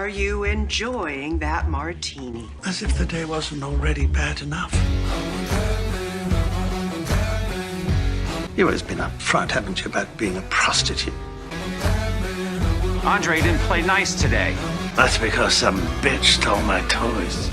Are you enjoying that martini? As if the day wasn't already bad enough. You've always been upfront, haven't you, about being a prostitute? Andre didn't play nice today. That's because some bitch stole my toys.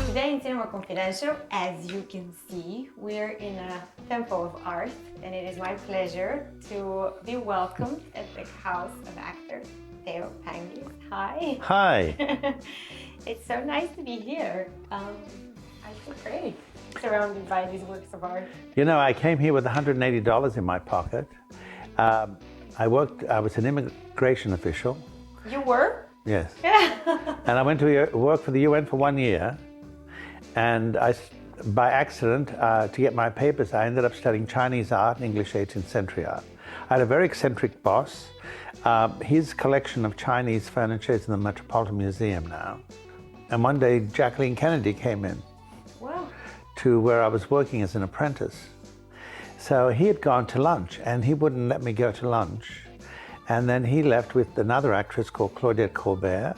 Today in Cinema Confidential, as you can see, we're in a temple of art, and it is my pleasure to be welcomed at the house of actor Thaao Penghlis. Hi. Hi. It's so nice to be here. I feel great, surrounded by these works of art. You know, I came here with $180 in my pocket. I was an immigration official. You were? Yes. And I went to work for the UN for 1 year. And by accident, to get my papers, I ended up studying Chinese art and English 18th century art. I had a very eccentric boss. His collection of Chinese furniture is in the Metropolitan Museum now. And one day, Jacqueline Kennedy came in. Wow. To where I was working as an apprentice. So he had gone to lunch, and he wouldn't let me go to lunch. And then he left with another actress called Claudette Colbert.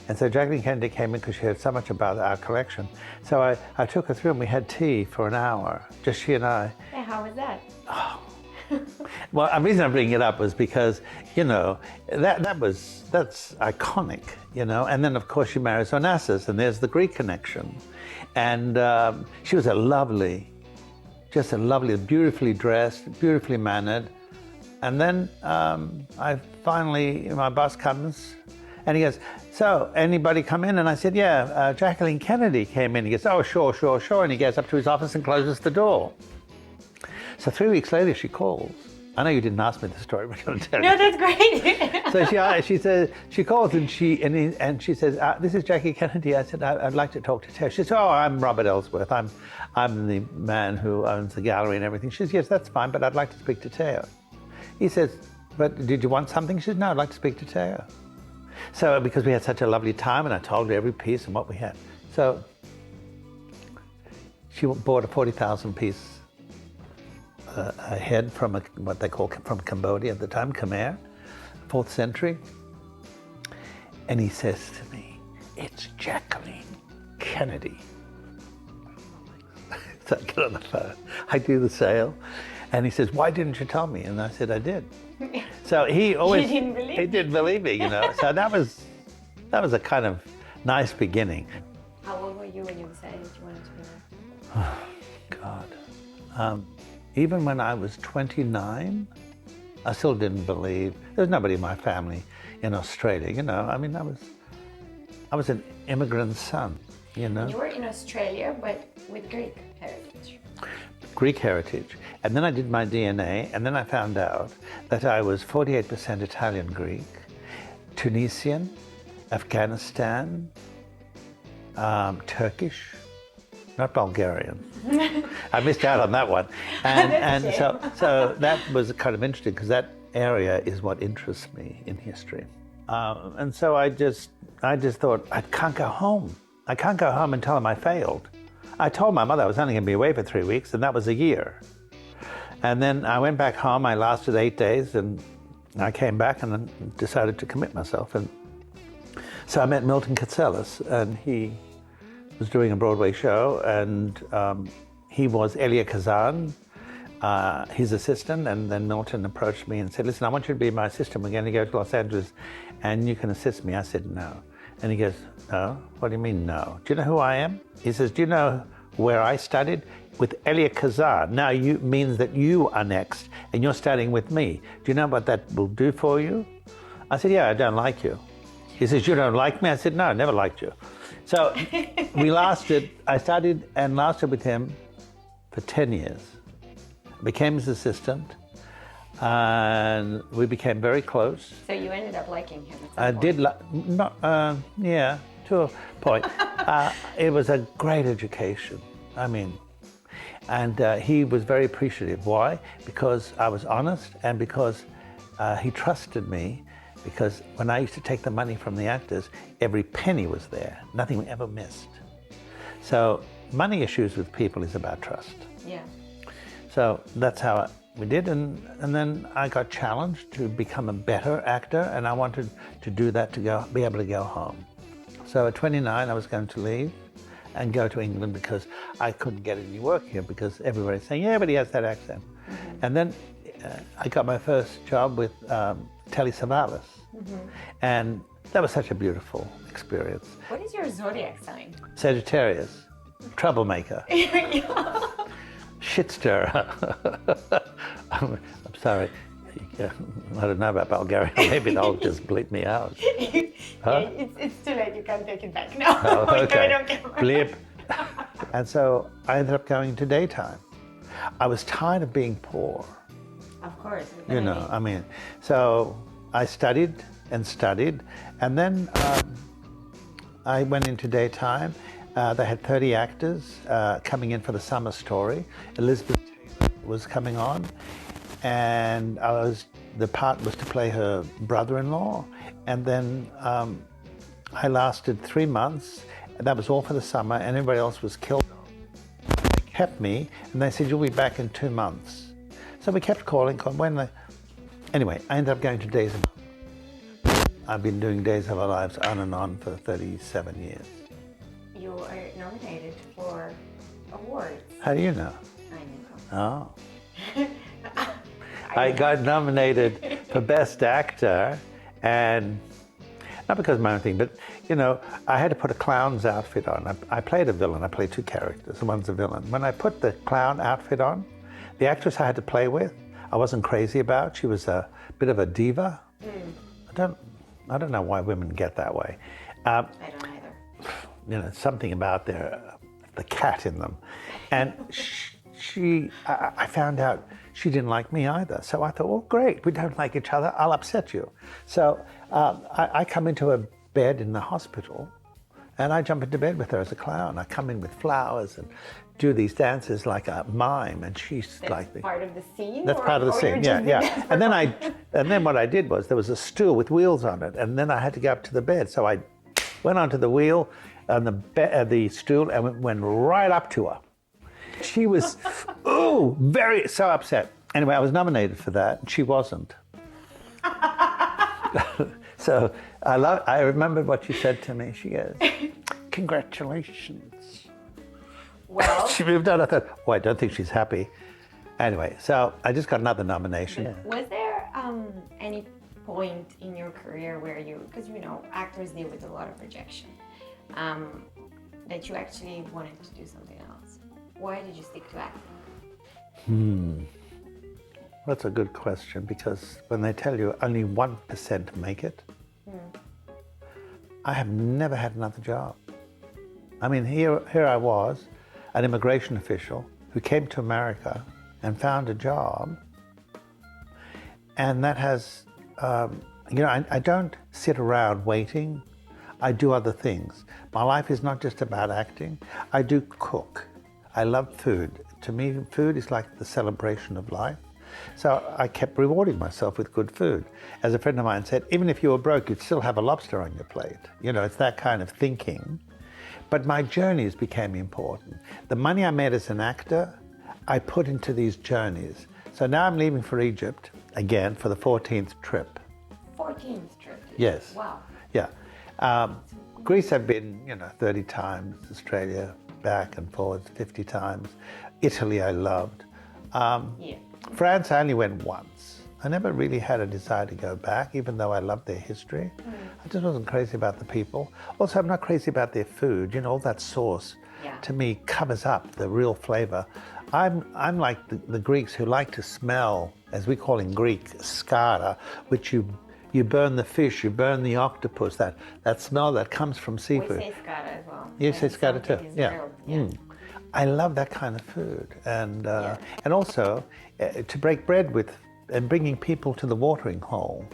And so Jacqueline Kennedy came in because she heard so much about our collection. So I took her through and we had tea for an hour, just she and I. Yeah, how was that? Oh. Well, the reason I'm bringing it up was because, you know, that's iconic, you know. And then, of course, she marries Onassis, and there's the Greek connection. And she was just a lovely, beautifully dressed, beautifully mannered. And then my boss comes, and he goes, "So, anybody come in?" And I said, "Yeah, Jacqueline Kennedy came in." He goes, "Oh, sure, sure, sure." And he goes up to his office and closes the door. So 3 weeks later, she calls. I know you didn't ask me the story, but I'm going to tell you. No, that's great. So she calls and she says, "This is Jackie Kennedy." I said, "I'd like to talk to Thaao." She said, "Oh, I'm Robert Ellsworth. I'm the man who owns the gallery and everything." She says, "Yes, that's fine, but I'd like to speak to Thaao." He says, "But did you want something?" She said, "No, I'd like to speak to Thaao." So because we had such a lovely time and I told her every piece and what we had. So she bought a 40,000 piece head from what they call from Cambodia at the time, Khmer, 4th century. And he says to me, "It's Jacqueline Kennedy." So I get on the phone, I do the sale, and he says, "Why didn't you tell me?" And I said, "I did." So he always he didn't believe me, you know. So that was a kind of nice beginning. How old were you when you decided you wanted to be an actor? Oh, God. Even when I was 29, I still didn't believe. There was nobody in my family in Australia, you know. I mean, I was an immigrant son, you know. You were in Australia, but with Greek heritage. Greek heritage. And then I did my DNA, and then I found out that I was 48% Italian Greek, Tunisian, Afghanistan, Turkish, not Bulgarian. I missed out on that one. And so that was kind of interesting because that area is what interests me in history. And so I just thought, I can't go home. I can't go home and tell them I failed. I told my mother I was only going to be away for 3 weeks, and that was a year. And then I went back home. I lasted 8 days, and I came back and then decided to commit myself. And so I met Milton Katselas, and he was doing a Broadway show, and he was Elia Kazan, his assistant. And then Milton approached me and said, "Listen, I want you to be my assistant. We're going to go to Los Angeles, and you can assist me." I said, "No." And he goes, "No? What do you mean, no? Do you know who I am?" He says, "Do you know where I studied?" "With Elia Kazan. Now you means that you are next, and you're studying with me. Do you know what that will do for you?" I said, "Yeah, I don't like you." He says, "You don't like me?" I said, "No, I never liked you." So I studied and lasted with him for 10 years. Became his assistant, and we became very close. So you ended up liking him at some point. Yeah, to a point. It was a great education. I mean, and he was very appreciative. Why? Because I was honest, and because he trusted me. Because when I used to take the money from the actors, every penny was there. Nothing we ever missed. So money issues with people is about trust. Yeah. So that's how we did, and then I got challenged to become a better actor, and I wanted to do that to be able to go home. So at 29, I was going to leave and go to England because I couldn't get any work here because everybody's saying, yeah, but he has that accent. And then I got my first job with Telly Savalas, and that was such a beautiful experience. What is your zodiac sign? Sagittarius, troublemaker, shit stirrer. I'm sorry. I don't know about Bulgaria. Maybe they'll just bleep me out. Huh? It's too late. You can't take it back now. Oh, okay. No, I don't care. Bleep. And so I ended up going to daytime. I was tired of being poor. Of course. You know, I mean, so I studied, and then I went into daytime. They had 30 actors coming in for the summer story. Elizabeth Taylor was coming on, and the part was to play her brother-in-law. And then I lasted 3 months. That was all for the summer, and everybody else was killed. They kept me, and they said, you'll be back in 2 months. So we kept calling. Anyway, I ended up going to Days of Our Lives. I've been doing Days of Our Lives on and on for 37 years. You are nominated for awards. How do you know? I know. Oh. I got nominated for Best Actor, and not because of my own thing, but you know, I had to put a clown's outfit on. I played a villain. I played 2 characters, and one's a villain. When I put the clown outfit on, the actress I had to play with, I wasn't crazy about. She was a bit of a diva. I don't know why women get that way. I don't either. You know, something about the cat in them. And I found out she didn't like me either. So I thought, well, great, we don't like each other, I'll upset you. So I come into a bed in the hospital, and I jump into bed with her as a clown. I come in with flowers and do these dances like a mime, and she's like... That's part of the scene? That's part of the scene, yeah. And then what I did was, there was a stool with wheels on it, and then I had to go up to the bed. So I went onto the wheel on the stool and went right up to her. She was, so upset. Anyway, I was nominated for that, and she wasn't. So I remember what she said to me. She goes, congratulations. Well, she moved on. I thought, I don't think she's happy. Anyway, so I just got another nomination. Yeah. Was there any point in your career where because you know, actors deal with a lot of rejection, that you actually wanted to do something else? Why did you stick to acting? That's a good question, because when they tell you only 1% make it, I have never had another job. I mean, here I was, an immigration official who came to America and found a job, and that has, you know, I don't sit around waiting. I do other things. My life is not just about acting. I do cook. I love food. To me, food is like the celebration of life. So I kept rewarding myself with good food. As a friend of mine said, even if you were broke, you'd still have a lobster on your plate. You know, it's that kind of thinking. But my journeys became important. The money I made as an actor, I put into these journeys. So now I'm leaving for Egypt, again, for the 14th trip. 14th trip? Yes. Wow. Yeah. Greece I've been, 30 times. Australia, back and forwards, 50 times. Italy I loved. France I only went once. I never really had a desire to go back, even though I loved their history. I just wasn't crazy about the people. Also, I'm not crazy about their food. All that sauce, to me, covers up the real flavor. I'm like the Greeks who like to smell, as we call in Greek, skara, which you burn the fish, you burn the octopus, that smell that comes from seafood. We say skara as well. You say skara too? Yeah. I love that kind of food. And also, to break bread with and bringing people to the watering hole.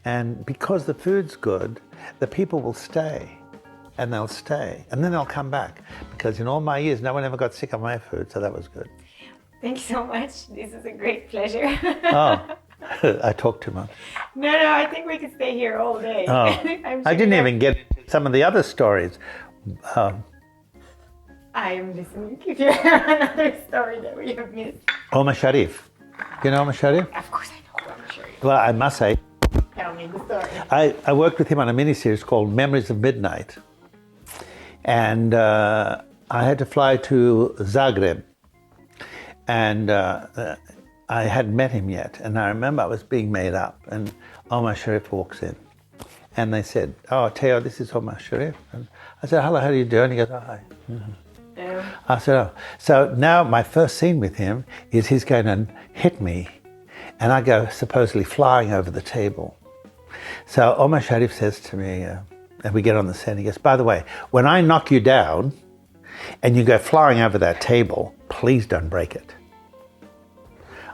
And because the food's good, the people will stay. And they'll stay. And then they'll come back. Because in all my years, no one ever got sick of my food, so that was good. Thank you so much. This is a great pleasure. I talk too much. No, I think we could stay here all day. I didn't even get into some of the other stories. I am listening if you have another story that we have missed. Omar Sharif. You know Omar Sharif? Of course I know Omar Sharif. Well, I must say, Tell me the story. I worked with him on a miniseries called Memories of Midnight. And I had to fly to Zagreb. And I hadn't met him yet. And I remember I was being made up. And Omar Sharif walks in. And they said, "Oh, Thaao, this is Omar Sharif." And I said, "Hello, how do you do?" And he goes, "Oh, hi." Yeah. I said, "Oh." So now my first scene with him is he's going to hit me. And I go supposedly flying over the table. So Omar Sharif says to me, and we get on the set, he goes, "By the way, when I knock you down and you go flying over that table, please don't break it."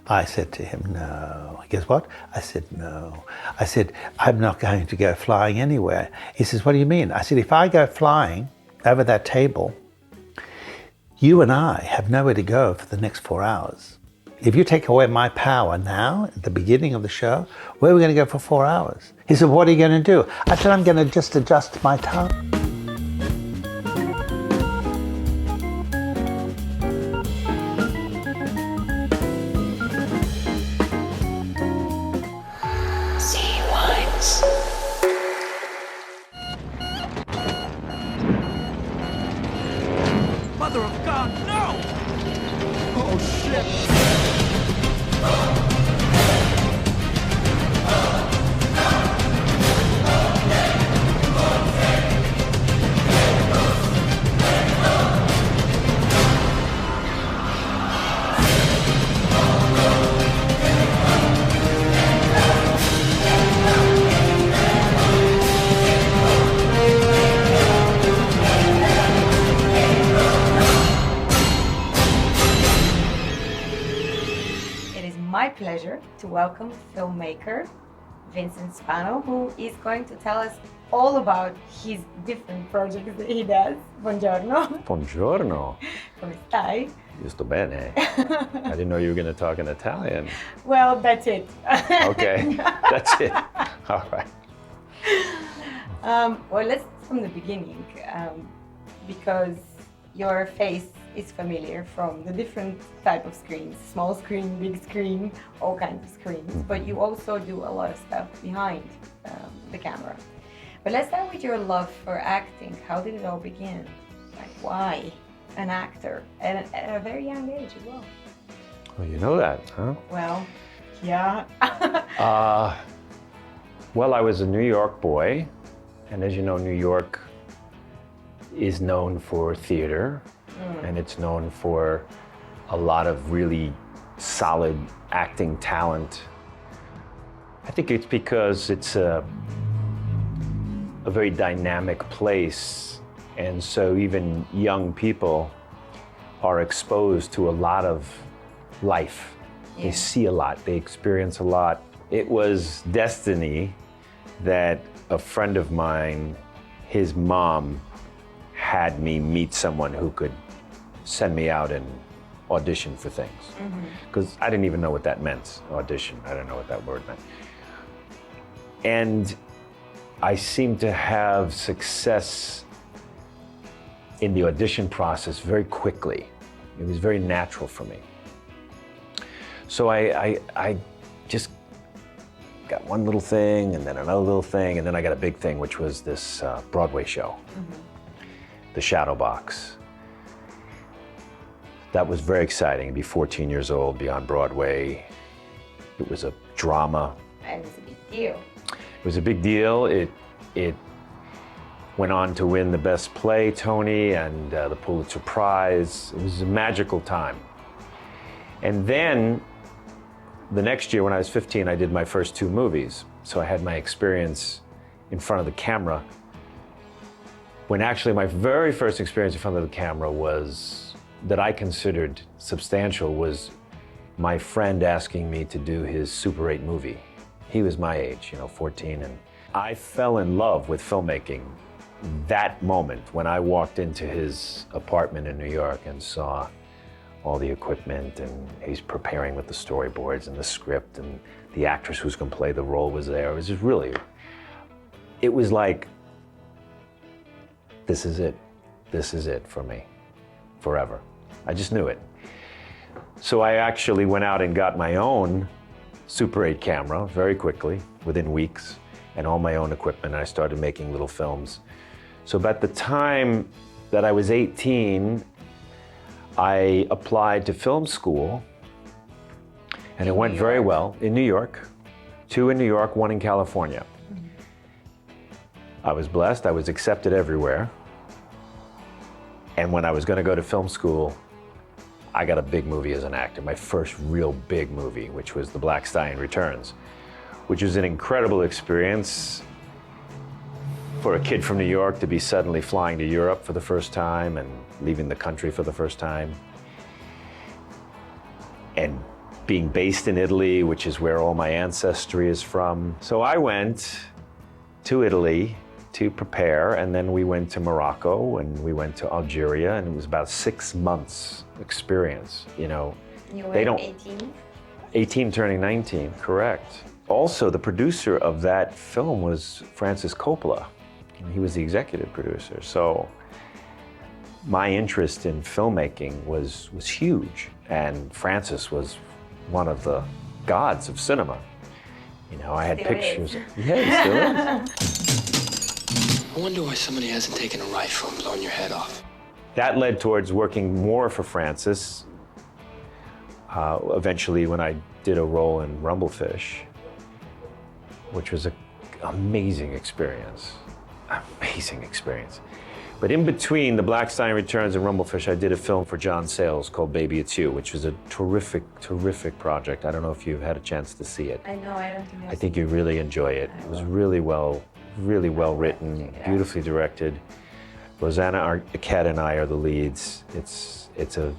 I said to him, "No." He goes, "What?" I said, "No." I said, "I'm not going to go flying anywhere." He says, "What do you mean?" I said, "If I go flying over that table, you and I have nowhere to go for the next 4 hours. If you take away my power now, at the beginning of the show, where are we going to go for 4 hours?" He said, "What are you going to do?" I said, "I'm going to just adjust my tongue." Mother of God, no! Oh, shit! My pleasure to welcome filmmaker Vincent Spano, who is going to tell us all about his different projects that he does. Buongiorno. Buongiorno. Come stai? Io sto bene. I didn't know you were going to talk in Italian. Well, that's it. Okay, that's it. All right. Well, let's start from the beginning, because your face is familiar from the different type of screens, small screen, big screen, all kinds of screens, but you also do a lot of stuff behind the camera. But let's start with your love for acting. How did it all begin? Like, why an actor? And at a very young age as well. Well, you know that, huh? Well, yeah. Well, I was a New York boy, and as you know, New York is known for theater, and it's known for a lot of really solid acting talent. I think it's because it's a very dynamic place, and so even young people are exposed to a lot of life. Yeah. They see a lot, they experience a lot. It was destiny that a friend of mine, his mom, had me meet someone who could send me out and audition for things. Because I didn't even know what that meant, audition. I didn't know what that word meant. And I seemed to have success in the audition process very quickly. It was very natural for me. So I just got one little thing, and then another little thing, and then I got a big thing, which was this Broadway show, The Shadow Box. That was very exciting, to be 14 years old, be on Broadway. It was a drama. It was a big deal. It was a big deal. It went on to win the Best Play Tony and the Pulitzer Prize. It was a magical time. And then the next year, when I was 15, I did my first 2 movies. So I had my experience in front of the camera. When actually my very first experience in front of the camera was, that I considered substantial, was my friend asking me to do his Super 8 movie. He was my age, 14, and I fell in love with filmmaking that moment when I walked into his apartment in New York and saw all the equipment, and he's preparing with the storyboards and the script, and the actress who's going to play the role was there. It was just really, it was like, this is it for me, forever. I just knew it. So I actually went out and got my own Super 8 camera very quickly, within weeks, and all my own equipment, and I started making little films. So about the time that I was 18, I applied to film school, and it went very well in New York. 2 in New York, 1 in California. I was blessed, I was accepted everywhere. And when I was going to go to film school, I got a big movie as an actor, my first real big movie, which was The Black Stallion Returns, which was an incredible experience for a kid from New York to be suddenly flying to Europe for the first time and leaving the country for the first time. And being based in Italy, which is where all my ancestry is from. So I went to Italy to prepare, and then we went to Morocco, and we went to Algeria, and it was about 6 months experience, you know. You were They don't- 18? 18 turning 19, correct. Also, the producer of that film was Francis Coppola. He was the executive producer. So my interest in filmmaking was huge, and Francis was one of the gods of cinema. You know, I had Still pictures. is. Yeah, he still is. I wonder why somebody hasn't taken a rifle and blown your head off. That led towards working more for Francis. Eventually, when I did a role in Rumblefish, which was an amazing experience. Amazing experience. But in between The Black Stallion Returns and Rumblefish, I did a film for John Sayles called Baby It's You, which was a terrific, terrific project. I don't know if you've had a chance to see it. I know, I don't think I think you really enjoy it. It was really well written, beautifully directed. Rosanna, Arquette, and I are the leads. It's a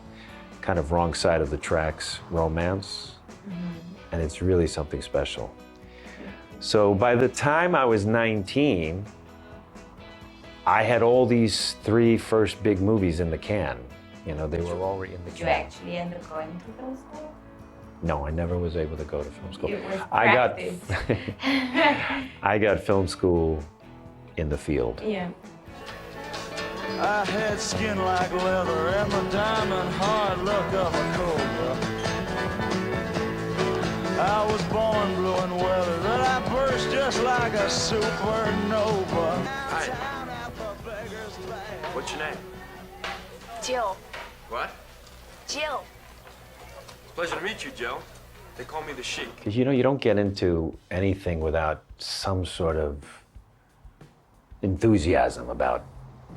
kind of wrong side of the tracks romance, and it's really something special. So by the time I was 19, I had all these 3 first big movies in the can. You know, they were already in the Did you can. actually end up going to film school? No, I never was able to go to film school. It was I I got film school in the field. Yeah. I had skin like leather and the diamond hard look of a cobra. I was born blue and weather, that I burst just like a supernova. Hi. What's your name? Jill. What? Jill. Pleasure to meet you, Joe. They call me the Sheik. Because you know, you don't get into anything without some sort of enthusiasm about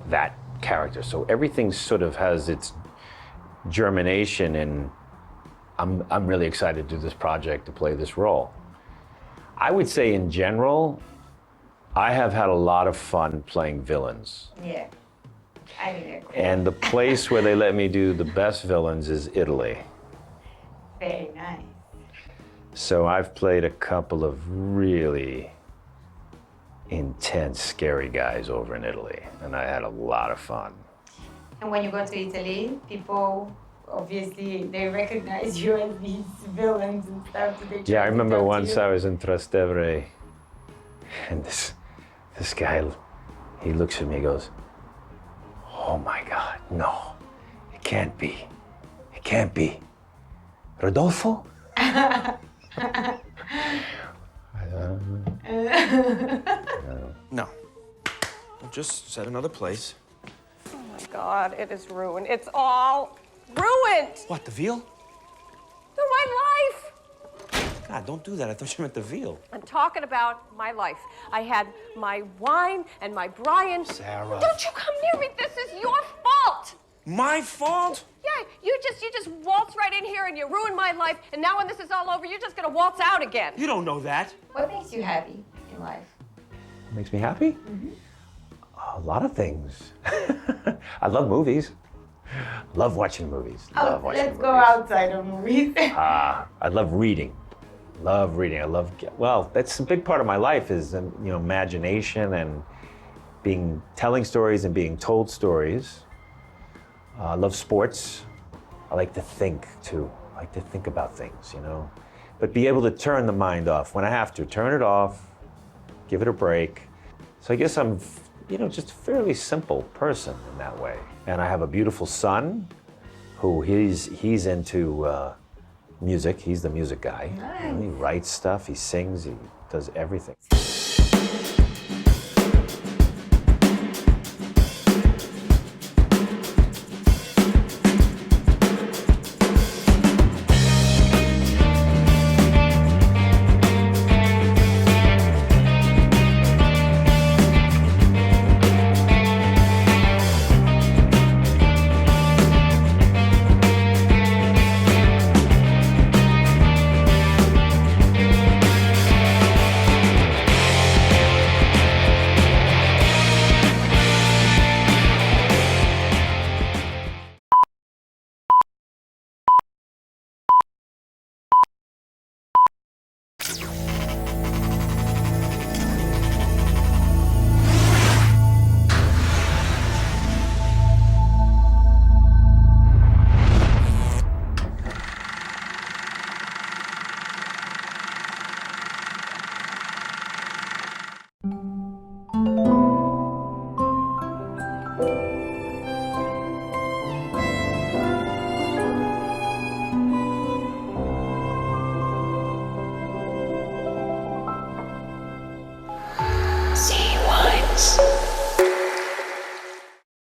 that character. So everything sort of has its germination in, I'm really excited to do this project, to play this role. I would say in general, I have had a lot of fun playing villains. Yeah. I think they're cool. And the place where they let me do the best villains is Italy. Very nice. So I've played a couple of really intense, scary guys over in Italy, and I had a lot of fun. And when you go to Italy, people obviously they recognize you as these villains and stuff. Do they try Yeah, I to remember talk to once you? I was in Trastevere, and this guy, he looks at me and goes, "Oh my God, no, it can't be. It can't be. Rodolfo?" No. I'll just set another place. Oh my God, it is ruined. It's all ruined. What, the veal? For my life. God, don't do that. I thought you meant the veal. I'm talking about my life. I had my wine and my Brian. Sarah. Don't you come near me. This is your fault. My fault? Yeah, you just waltz right in here and you ruin my life. And now when this is all over, you're just gonna waltz out again. You don't know that. What makes you happy in life? Makes me happy? A lot of things. I love movies. Love watching movies. Love watching Let's movies. go outside of movies. I love reading. Love reading. I love, well, that's a big part of my life is, imagination and telling stories and being told stories. I love sports. I like to think too. I like to think about things, But be able to turn the mind off. When I have to, turn it off, give it a break. So I guess I'm, just a fairly simple person in that way. And I have a beautiful son who he's into music. He's the music guy. Nice. And he writes stuff, he sings, he does everything.